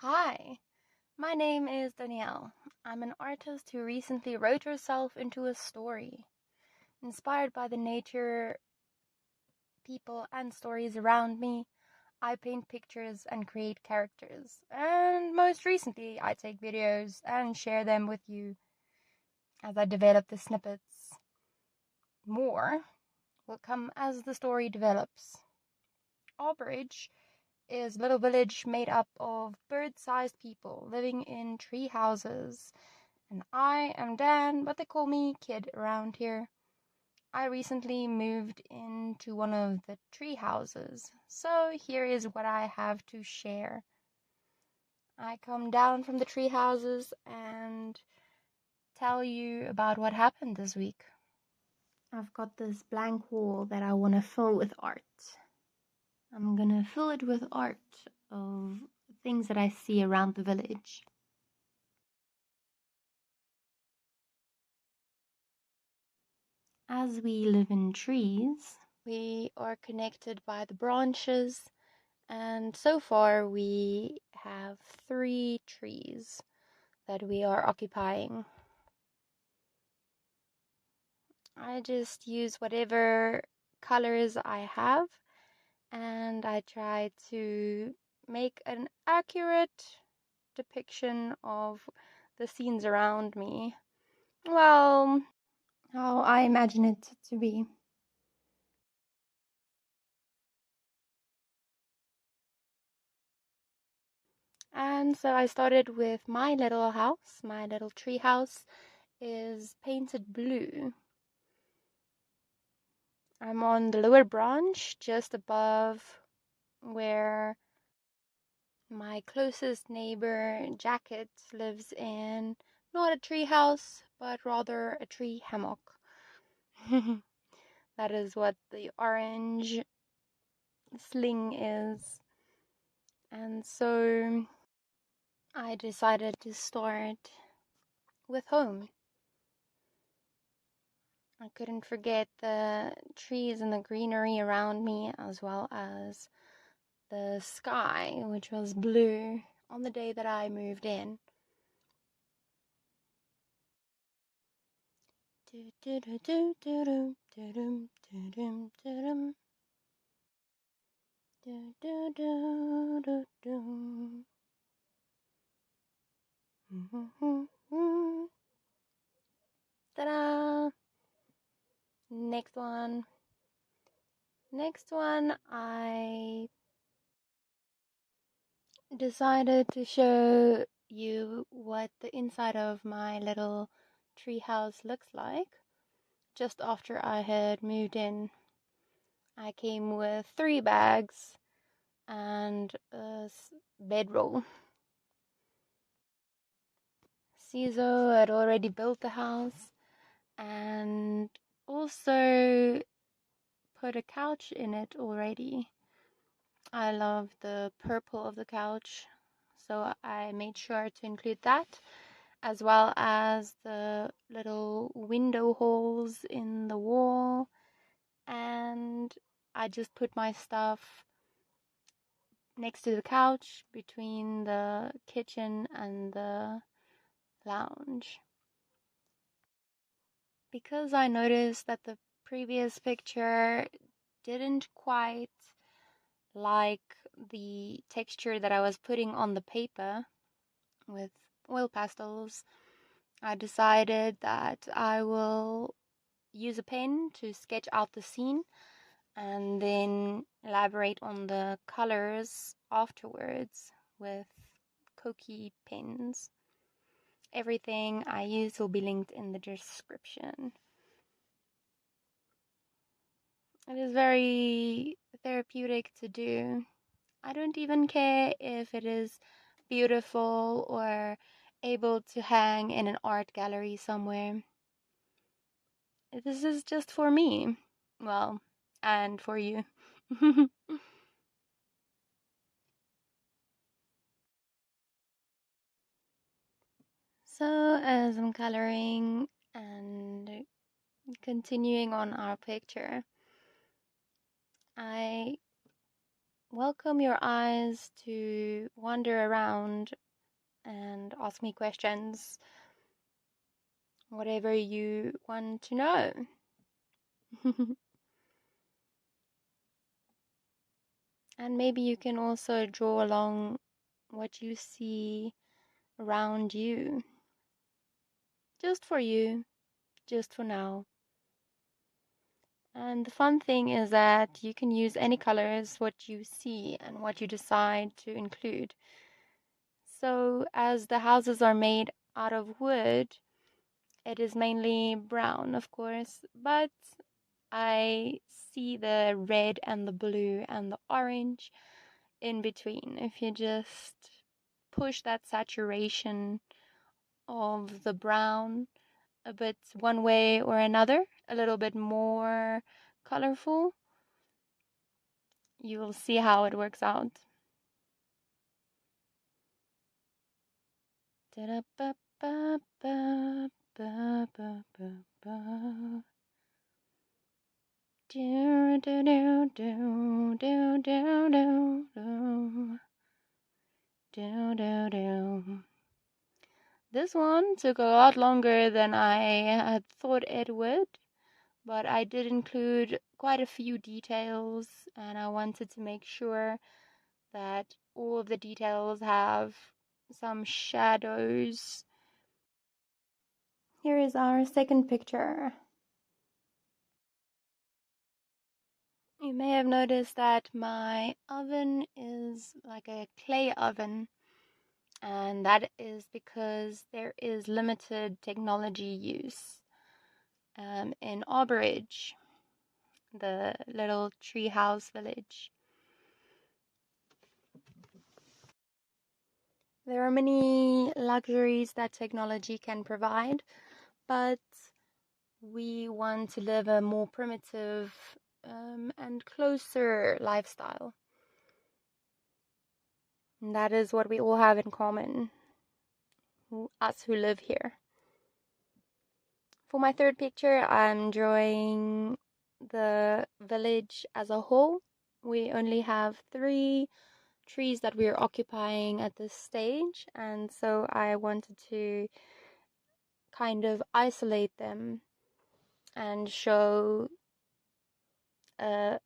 Hi, my name is Danielle. I'm an artist who recently wrote herself into a story. Inspired by the nature, people, and stories around me, I paint pictures and create characters. And most recently, I take videos and share them with you as I develop the snippets. More will come as the story develops. Arborage is a little village made up of bird-sized people living in tree houses. And I am Dan, but they call me Kid around here. I recently moved into one of the tree houses, so here is what I have to share. I come down from the tree houses and tell you about what happened this week. I've got this blank wall that I want to fill with art. I'm gonna fill it with art of things that I see around the village. As we live in trees, we are connected by the branches, and so far we have 3 trees that we are occupying. I just use whatever colors I have, and I try to make an accurate depiction of the scenes around me. Well, how I imagine it to be. And so I started with my little house. My little tree house is painted blue. I'm on the lower branch, just above where my closest neighbor, Jacket, lives in not a tree house, but rather a tree hammock. That is what the orange sling is. And so I decided to start with home. I couldn't forget the trees and the greenery around me, as well as the sky, which was blue on the day that I moved in. Ta-da! Next one. I decided to show you what the inside of my little tree house looks like. Just after I had moved in, I came with 3 bags and a bedroll. Ciso had already built the house and also put a couch in it already. I love the purple of the couch, so I made sure to include that, as well as the little window holes in the wall. And I just put my stuff next to the couch between the kitchen and the lounge. Because I noticed that the previous picture didn't quite like the texture that I was putting on the paper with oil pastels, I decided that I will use a pen to sketch out the scene and then elaborate on the colors afterwards with Koki pens. Everything I use will be linked in the description. It is very therapeutic to do. I don't even care if it is beautiful or able to hang in an art gallery somewhere. This is just for me. Well, and for you. So, as I'm coloring and continuing on our picture, I welcome your eyes to wander around and ask me questions, whatever you want to know. And maybe you can also draw along what you see around you. Just for you, just for now. And the fun thing is that you can use any colors, what you see and what you decide to include. So as the houses are made out of wood, it is mainly brown, of course, but I see the red and the blue and the orange in between. If you just push that saturation of the brown a bit one way or another, a little bit more colorful, you will see how it works out. This one took a lot longer than I had thought it would, but I did include quite a few details, and I wanted to make sure that all of the details have some shadows. Here is our second picture. You may have noticed that my oven is like a clay oven, and that is because there is limited technology use in Arborage, the little TreeHaus village. There are many luxuries that technology can provide, but we want to live a more primitive and closer lifestyle. And that is what we all have in common, us who live here. For my third picture, I'm drawing the village as a whole. We only have 3 trees that we're occupying at this stage, and so I wanted to kind of isolate them and show a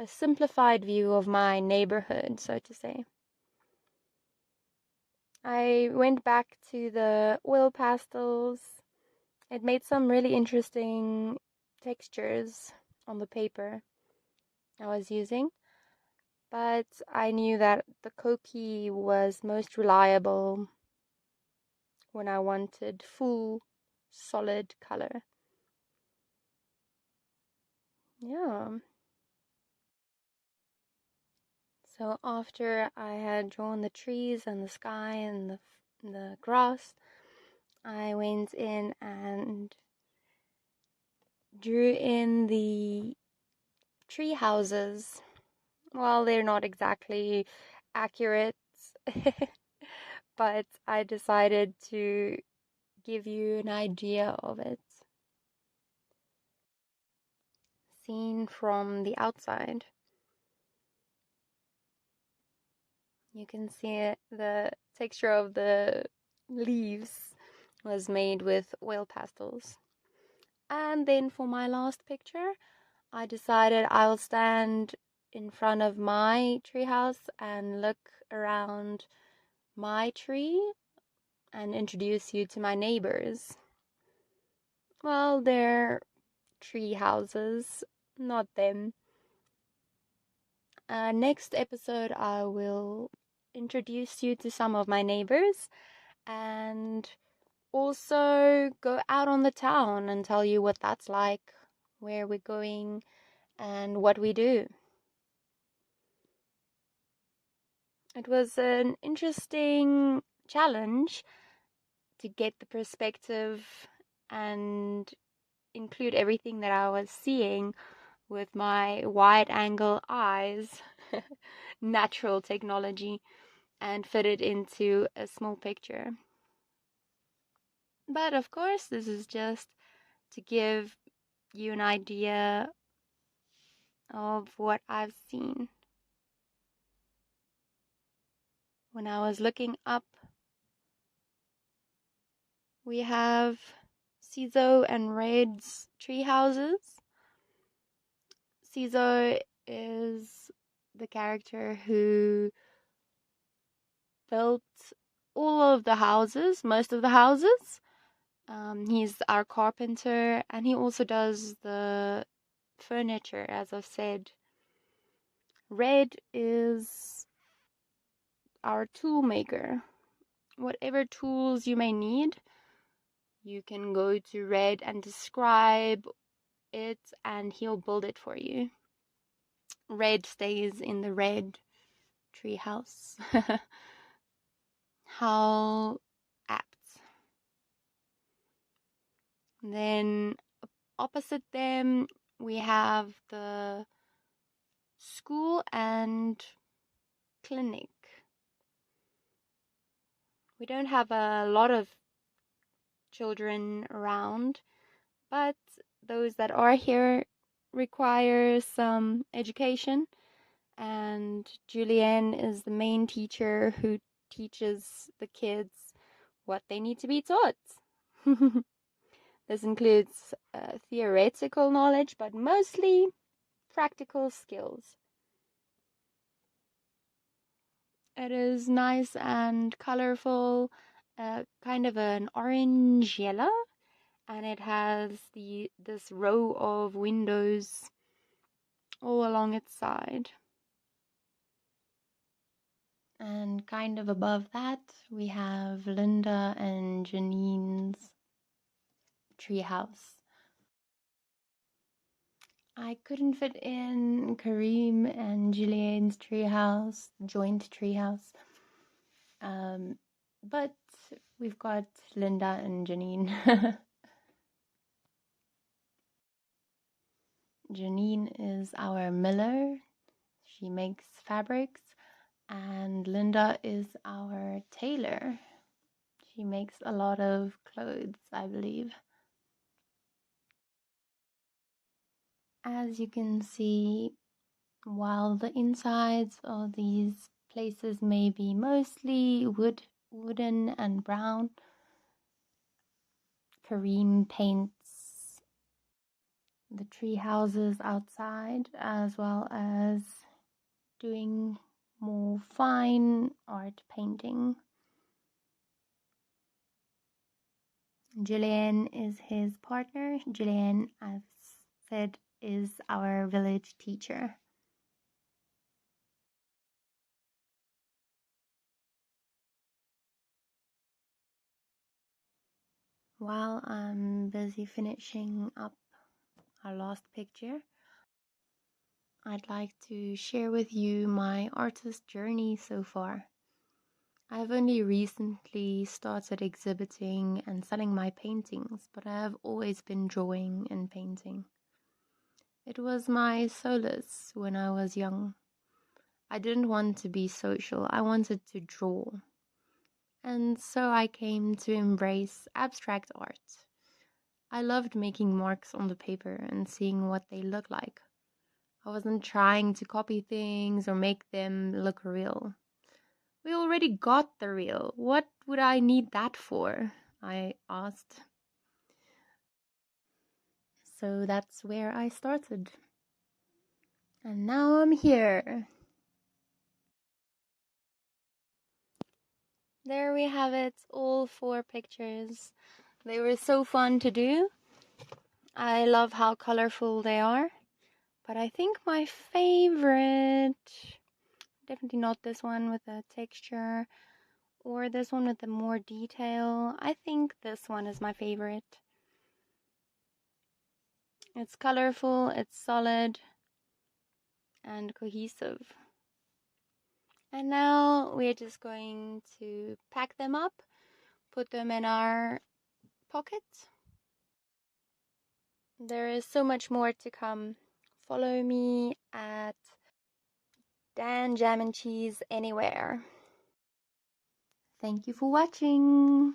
simplified view of my neighborhood, so to say. I went back to the oil pastels. It made some really interesting textures on the paper I was using, but I knew that the Koki was most reliable when I wanted full, solid color. Yeah. So after I had drawn the trees and the sky and the grass, I went in and drew in the tree houses. Well, they're not exactly accurate, but I decided to give you an idea of it, seen from the outside. You can see it, the texture of the leaves was made with oil pastels. And then for my last picture, I decided I'll stand in front of my treehouse and look around my tree and introduce you to my neighbors. Well, they're tree houses, not them. Next episode, I will introduce you to some of my neighbors and also go out on the town and tell you what that's like, where we're going, and what we do. It was an interesting challenge to get the perspective and include everything that I was seeing with my wide angle eyes, natural technology, and fit it into a small picture. But of course, this is just to give you an idea of what I've seen. when I was looking up, we have Cizo and Red's tree houses. Cizo is the character who built all of the houses, most of the houses. He's our carpenter, and he also does the furniture, as I've said. Red is our tool maker. Whatever tools you may need, you can go to Red and describe it, and he'll build it for you. Red stays in the red treehouse. How apt. Then opposite them, we have the school and clinic. We don't have a lot of children around, but those that are here require some education, and Julienne is the main teacher who teaches the kids what they need to be taught. This includes theoretical knowledge, but mostly practical skills. It is nice and colorful, kind of an orange yellow, and it has this row of windows all along its side. And kind of above that, we have Linda and Janine's treehouse. I couldn't fit in Kareem and Julienne's treehouse, joint treehouse. But we've got Linda and Janine. Janine is our miller. She makes fabrics. And Linda is our tailor. She makes a lot of clothes, I believe. As you can see, while the insides of these places may be mostly wooden and brown, Kareem paints the tree houses outside, as well as doing more fine art painting. Julienne is his partner. Julienne, as said, is our village teacher. While I'm busy finishing up our last picture, I'd like to share with you my artist journey so far. I've only recently started exhibiting and selling my paintings, but I have always been drawing and painting. It was my solace when I was young. I didn't want to be social, I wanted to draw. And so I came to embrace abstract art. I loved making marks on the paper and seeing what they look like. I wasn't trying to copy things or make them look real. We already got the real. What would I need that for? I asked. So that's where I started. And now I'm here. There we have it, all 4 pictures. They were so fun to do. I love how colorful they are. But I think my favorite, definitely not this one with the texture, or this one with the more detail. I think this one is my favorite. It's colorful, it's solid, and cohesive. And now we're just going to pack them up, put them in our pockets. There is so much more to come. Follow me at Dan Jam and Cheese anywhere. Thank you for watching.